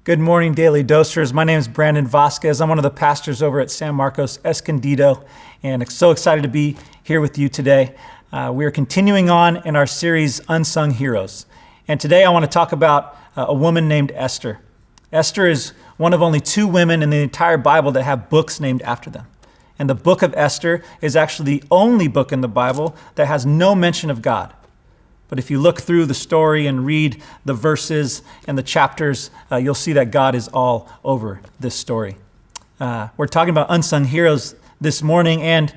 Good morning, Daily Dosers. My name is Brandon Vasquez. I'm one of the pastors over at San Marcos Escondido, and so excited to be here with you today. We are continuing on in our series, Unsung Heroes. And today I want to talk about a woman named Esther. Esther is one of only 2 women in the entire Bible that have books named after them. And the book of Esther is actually the only book in the Bible that has no mention of God. But if you look through the story and read the verses and the chapters, you'll see that God is all over this story. We're talking about unsung heroes this morning, and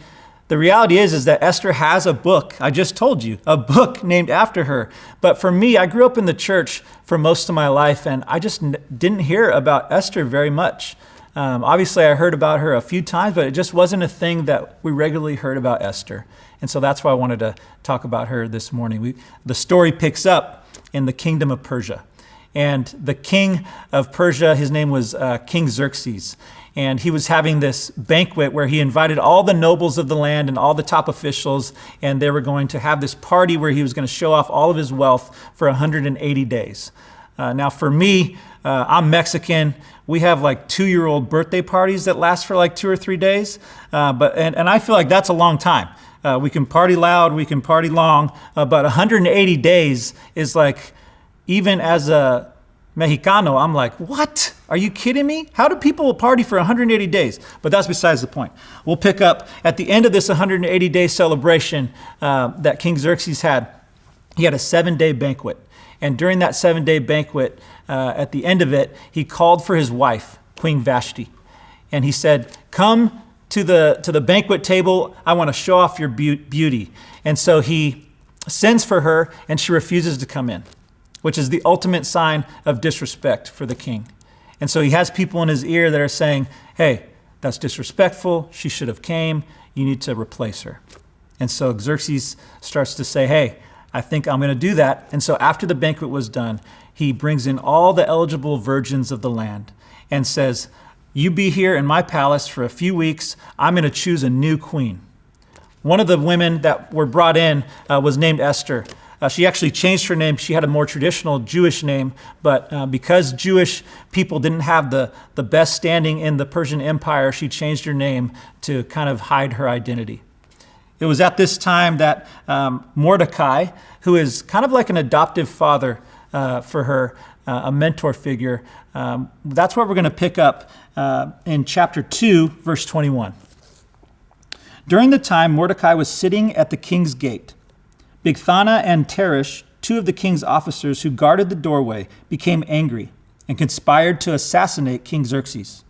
the reality is that Esther has a book. I just told you, a book named after her. But for me, I grew up in the church for most of my life, and I just didn't hear about Esther very much. Obviously, I heard about her a few times, but it just wasn't a thing that we regularly heard about Esther. And so that's why I wanted to talk about her this morning. The story picks up in the kingdom of Persia. And the king of Persia, his name was King Xerxes. And he was having this banquet where he invited all the nobles of the land and all the top officials. And they were going to have this party where he was going to show off all of his wealth for 180 days. Now for me, I'm Mexican. We have like 2-year-old birthday parties that last for like 2 or 3 days. And I feel like that's a long time. We can party loud, we can party long, but 180 days is like, even as a Mexicano, I'm like, what? Are you kidding me? How do people party for 180 days? But that's besides the point. We'll pick up at the end of this 180-day celebration that King Xerxes had. He had a 7-day banquet. And during that 7-day banquet, at the end of it, he called for his wife, Queen Vashti. And he said, come to the banquet table. I want to show off your beauty. And so he sends for her, and she refuses to come in, which is the ultimate sign of disrespect for the king. And so he has people in his ear that are saying, hey, that's disrespectful. She should have came. You need to replace her. And so Xerxes starts to say, hey, I think I'm going to do that. And so after the banquet was done, he brings in all the eligible virgins of the land and says, you be here in my palace for a few weeks. I'm going to choose a new queen. One of the women that were brought in was named Esther. She actually changed her name. She had a more traditional Jewish name, but because Jewish people didn't have the best standing in the Persian Empire, she changed her name to kind of hide her identity. It was at this time that Mordecai, who is kind of like an adoptive father for her, a mentor figure, that's what we're going to pick up in chapter 2, verse 21. During the time Mordecai was sitting at the king's gate, Bigthana and Teresh, 2 of the king's officers who guarded the doorway, became angry and conspired to assassinate King Xerxes.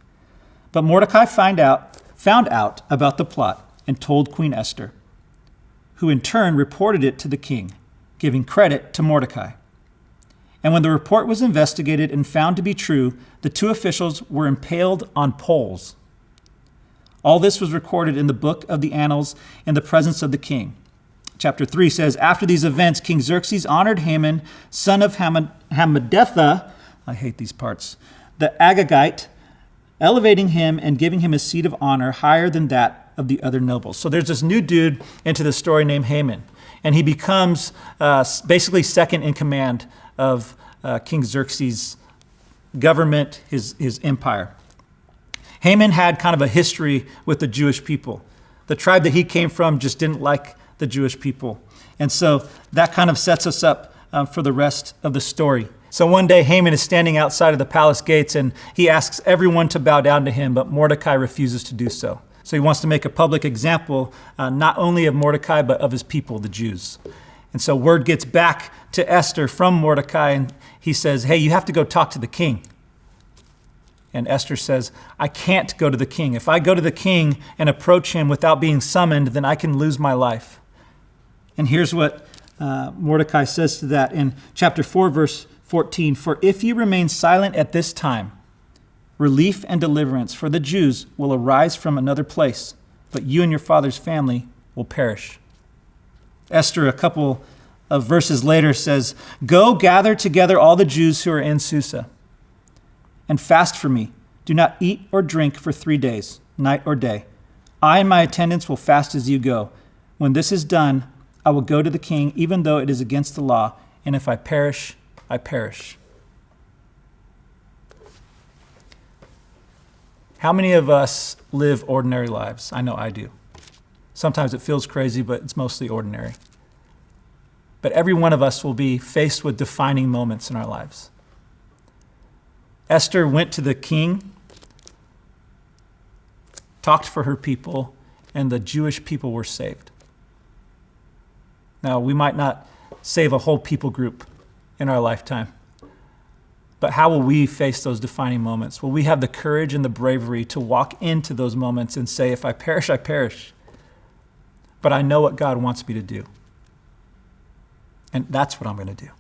But Mordecai found out about the plot and told Queen Esther, who in turn reported it to the king, giving credit to Mordecai. And when the report was investigated and found to be true, the 2 officials were impaled on poles. All this was recorded in the book of the annals in the presence of the king. Chapter 3 says, after these events, King Xerxes honored Haman, son of Hammedatha, I hate these parts, the Agagite, elevating him and giving him a seat of honor higher than that of the other nobles. So there's this new dude into the story named Haman, and he becomes basically second in command of King Xerxes' government, his empire. Haman had kind of a history with the Jewish people. The tribe that he came from just didn't like the Jewish people. And so that kind of sets us up for the rest of the story. So one day Haman is standing outside of the palace gates, and he asks everyone to bow down to him, but Mordecai refuses to do so. So he wants to make a public example, not only of Mordecai, but of his people, the Jews. And so word gets back to Esther from Mordecai, and he says, hey, you have to go talk to the king. And Esther says, I can't go to the king. If I go to the king and approach him without being summoned, then I can lose my life. And here's what Mordecai says to that in chapter 4, verse 14. For if you remain silent at this time, relief and deliverance for the Jews will arise from another place, but you and your father's family will perish. Esther, a couple of verses later, says, go gather together all the Jews who are in Susa and fast for me. Do not eat or drink for 3 days, night or day. I and my attendants will fast as you go. When this is done, I will go to the king, even though it is against the law, and if I perish, I perish. How many of us live ordinary lives? I know I do. Sometimes it feels crazy, but it's mostly ordinary. But every one of us will be faced with defining moments in our lives. Esther went to the king, talked for her people, and the Jewish people were saved. Now, we might not save a whole people group in our lifetime, but how will we face those defining moments? Will we have the courage and the bravery to walk into those moments and say, if I perish, I perish, but I know what God wants me to do, and that's what I'm going to do.